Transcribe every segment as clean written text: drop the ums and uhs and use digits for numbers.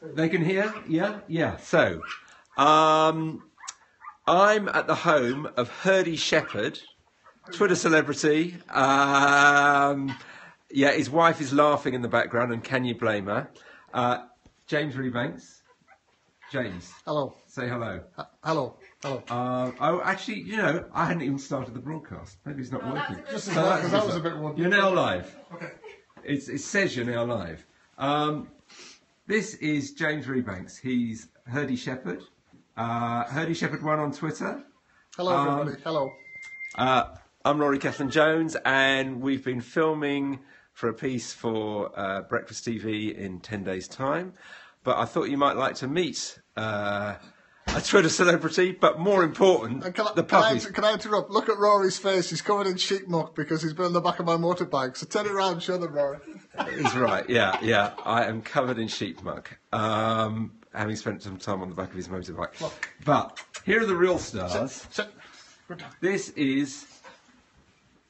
They can hear? Yeah? Yeah. So, I'm at the home of Herdy Shepherd, Twitter celebrity. Yeah, his wife is laughing in the background, and can you blame her? James Rebanks. James. Hello. Say hello. Hello. Hello. Oh, actually, you know, I hadn't even started the broadcast. Maybe it's not working. Just as well, because that was a bit wonderful. You're now live. Okay. It says you're now live. This is James Rebanks. He's Herdy Shepherd. Herdy Shepherd 1 on Twitter. Hello, everybody. Hello. I'm Cellan-Jones, and we've been filming for a piece for Breakfast TV in 10 days' time. But I thought you might like to meet a Twitter celebrity, but more important, the puppies. Can I interrupt? Look at Rory's face. He's covered in sheep muck because he's been on the back of my motorbike. So turn it around and show them, Rory. He's right, yeah. I am covered in sheep muck, having spent some time on the back of his motorbike. Look. But here are the real stars. This is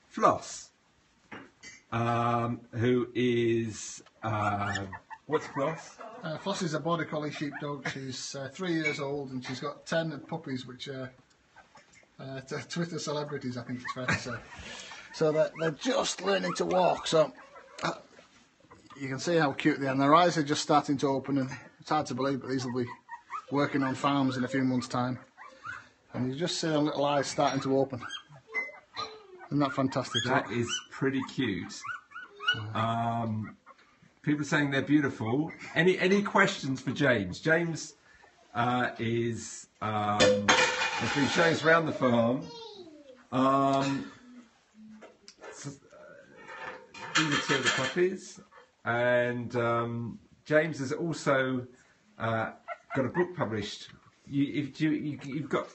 Floss, who is... what's Floss? Floss is a border collie sheepdog. She's 3 years old and she's got 10 puppies, which are Twitter celebrities, I think it's fair to say. So they're just learning to walk. So you can see how cute they are. And their eyes are just starting to open, and it's hard to believe, but these will be working on farms in a few months' time. And you just see their little eyes starting to open. Isn't that fantastic? That is pretty cute. People are saying they're beautiful. Any questions for James? James has been showing us around the farm. These are two of the puppies, and James has also got a book published. You've got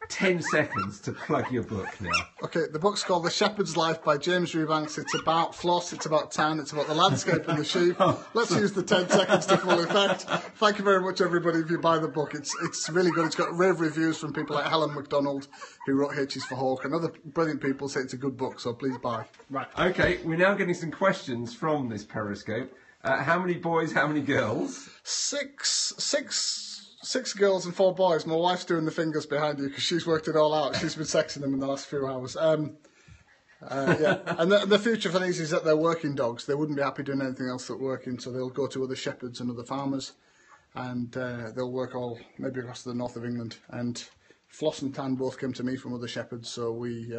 10 seconds to plug your book now. Okay, the book's called The Shepherd's Life by James Rebanks. It's about Floss, it's about town, it's about the landscape and the sheep. Let's use the 10 seconds to full effect. Thank you very much, everybody, if you buy the book. It's really good. It's got rave reviews from people like Helen MacDonald, who wrote Hitches for Hawk, and other brilliant people say it's a good book, so please buy. Right. Okay, we're now getting some questions from this Periscope. How many boys, how many girls? Six girls and 4 boys. My wife's doing the fingers behind you because she's worked it all out. She's been sexing them in the last few hours. Yeah. And the future for these is that they're working dogs. They wouldn't be happy doing anything else but working, so they'll go to other shepherds and other farmers, and they'll work maybe across the north of England. And Floss and Tan both came to me from other shepherds, so we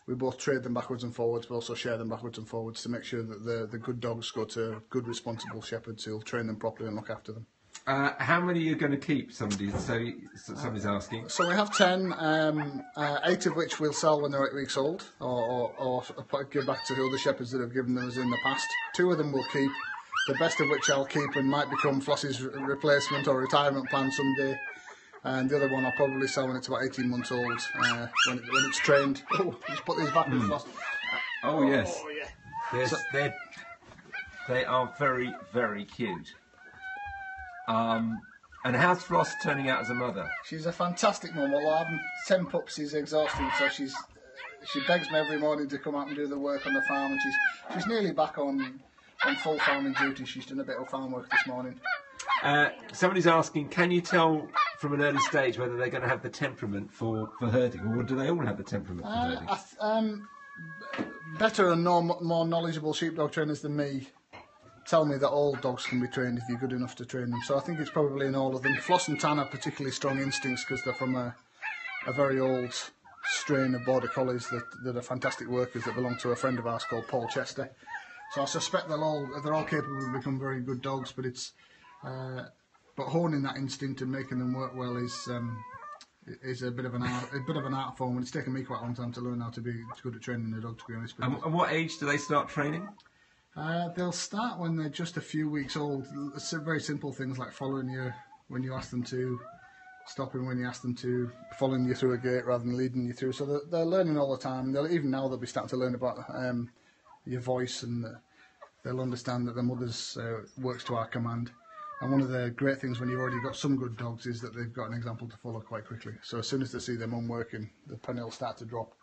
both trade them backwards and forwards, but also share them backwards and forwards to make sure that the good dogs go to good, responsible shepherds who'll train them properly and look after them. How many are you going to keep? Somebody's asking. So we have 10, 8 of which we'll sell when they're 8 weeks old, or give back to the other shepherds that have given them us in the past. 2 of them we'll keep, the best of which I'll keep and might become Floss's replacement or retirement plan someday. And the other one I'll probably sell when it's about 18 months old, when it's trained. Oh, just put these back in Floss. Oh, yes. Oh, yeah. They are very, very cute. And how's Floss turning out as a mother? She's a fantastic mum. Although having 10 pups is exhausting, so she begs me every morning to come out and do the work on the farm, and she's nearly back on full farming duty. She's done a bit of farm work this morning. Somebody's asking, can you tell from an early stage whether they're going to have the temperament for herding, or do they all have the temperament for herding? Better and more knowledgeable sheepdog trainers than me tell me that all dogs can be trained if you're good enough to train them. So I think it's probably in all of them. Floss and Tan have particularly strong instincts because they're from a very old strain of border collies that are fantastic workers that belong to a friend of ours called Paul Chester. So I suspect they're all capable of becoming very good dogs, but but honing that instinct and making them work well is a bit of an art form, and it's taken me quite a long time to learn how to be good at training a dog, to be honest. And what age do they start training? They'll start when they're just a few weeks old. It's very simple things like following you when you ask them to, stopping when you ask them to, following you through a gate rather than leading you through. So they're learning all the time. Even now they'll be starting to learn about your voice, and they'll understand that their mother's works to our command. And one of the great things when you've already got some good dogs is that they've got an example to follow quite quickly. So as soon as they see their mum working, the penny will start to drop.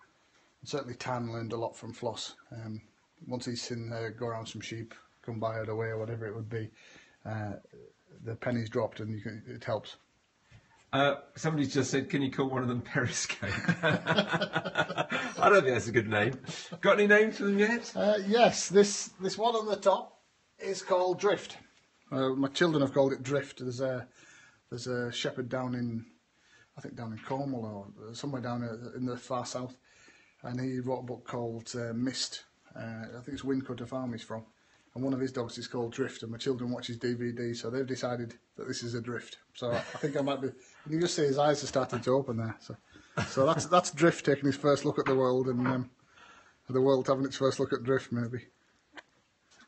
And certainly Tan learned a lot from Floss. Once he's seen her go around some sheep, come by her away or whatever it would be, the pennies dropped, and it helps. Somebody's just said, can you call one of them Periscope? I don't think that's a good name. Got any names for them yet? Yes, this one on the top is called Drift. My children have called it Drift. There's a shepherd down in Cornwall or somewhere down in the far south, and he wrote a book called Mist. I think it's Windcutter Farm he's from. And one of his dogs is called Drift, and my children watch his DVD, so they've decided that this is a Drift. So I think I might be. You can just see his eyes are starting to open there. So that's Drift taking his first look at the world, and the world having its first look at Drift, maybe.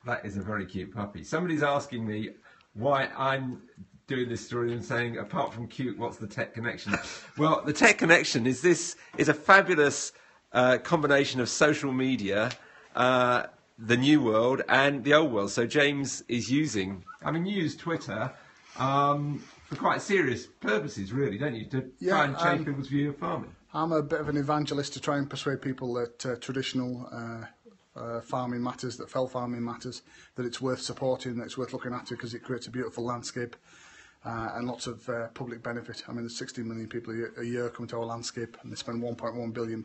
That is a very cute puppy. Somebody's asking me why I'm doing this story and saying, apart from cute, what's the tech connection? Well, the tech connection is a fabulous combination of social media. The new world and the old world. So James is using, you use Twitter for quite serious purposes, really, don't you? To try and change people's view of farming. I'm a bit of an evangelist to try and persuade people that traditional farming matters, that fell farming matters, that it's worth supporting, that it's worth looking after because it creates a beautiful landscape and lots of public benefit. There's 16 million people a year come to our landscape, and they spend £1.1 billion.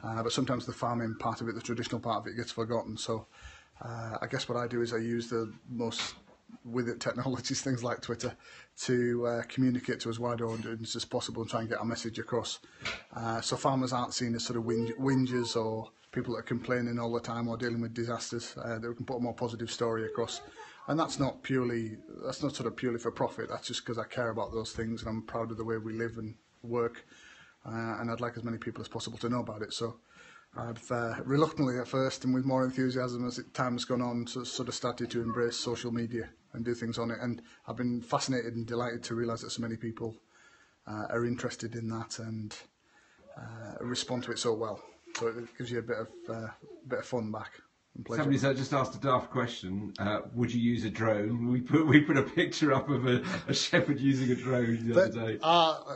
But sometimes the farming part of it, the traditional part of it, gets forgotten. So I guess what I do is I use the most with it technologies, things like Twitter, to communicate to as wide an audience as possible and try and get our message across. So farmers aren't seen as sort of whingers or people that are complaining all the time or dealing with disasters. They can put a more positive story across. And that's not purely for profit. That's just because I care about those things and I'm proud of the way we live and work. And I'd like as many people as possible to know about it. So I've reluctantly at first and with more enthusiasm as time has gone on sort of started to embrace social media and do things on it. And I've been fascinated and delighted to realise that so many people are interested in that and respond to it so well. So it gives you a bit of fun back. Somebody's just asked a daft question. Would you use a drone? We put a picture up of a shepherd using a drone the other day.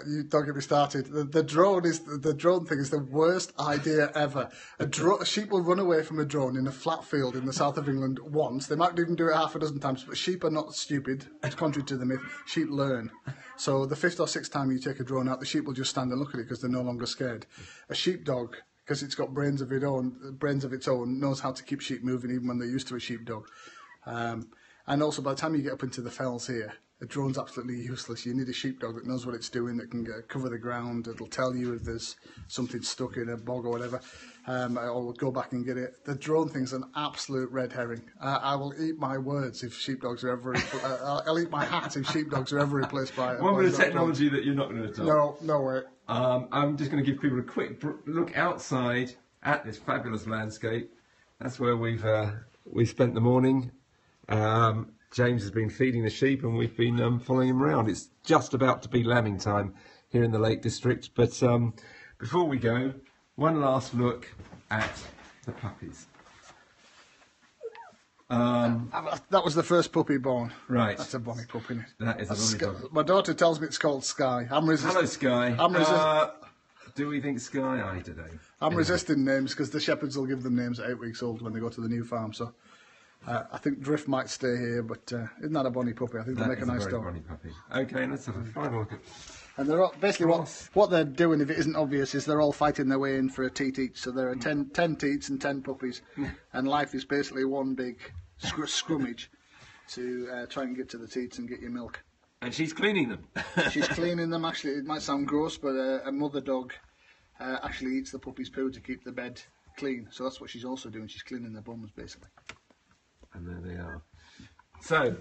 You don't get me started. The drone thing is the worst idea ever. A sheep will run away from a drone in a flat field in the south of England once. They might even do it half a dozen times. But sheep are not stupid. Contrary to the myth, sheep learn. So the fifth or sixth time you take a drone out, the sheep will just stand and look at it because they're no longer scared. A sheepdog, because it's got brains of its own, knows how to keep sheep moving even when they're used to a sheepdog. And also, by the time you get up into the fells here, a drone's absolutely useless. You need a sheepdog that knows what it's doing, that can cover the ground, it'll tell you if there's something stuck in a bog or whatever, or go back and get it. The drone thing's an absolute red herring. I will eat my words if sheepdogs are ever... I'll eat my hat if sheepdogs are ever replaced by... One bit of technology that you're not going to talk. No way. I'm just going to give people a quick look outside at this fabulous landscape. That's where we've spent the morning. James has been feeding the sheep and we've been following him around. It's just about to be lambing time here in the Lake District. But before we go, one last look at the puppies. That was the first puppy born. Right. That's a bonny puppy, isn't it? That is a bonny puppy. My daughter tells me it's called Sky. Hello, Sky. Do we think Sky? I don't know. I'm resisting names because the shepherds will give them names at 8 weeks old when they go to the new farm. So I think Drift might stay here, but isn't that a bonny puppy? I think they'll make a nice dog. Bonny puppy. Okay, let's have a final look at. And they're all, basically what they're doing, if it isn't obvious, is they're all fighting their way in for a teat each. So there are 10 teats and 10 puppies, and life is basically one big scrummage to try and get to the teats and get your milk. And she's cleaning them. She's cleaning them. Actually, it might sound gross, but a mother dog actually eats the puppy's poo to keep the bed clean. So that's what she's also doing. She's cleaning their bums, basically. And there they are. So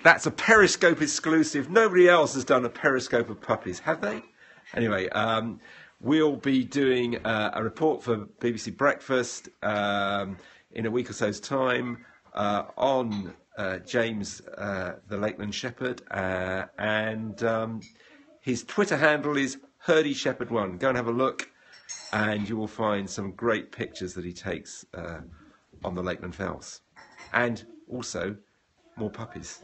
that's a Periscope exclusive. Nobody else has done a Periscope of puppies, have they? Anyway, we'll be doing a report for BBC Breakfast in a week or so's time on James, the Lakeland Shepherd, and his Twitter handle is HurdyShepherd1. Go and have a look, and you will find some great pictures that he takes on the Lakeland Fells, and also more puppies.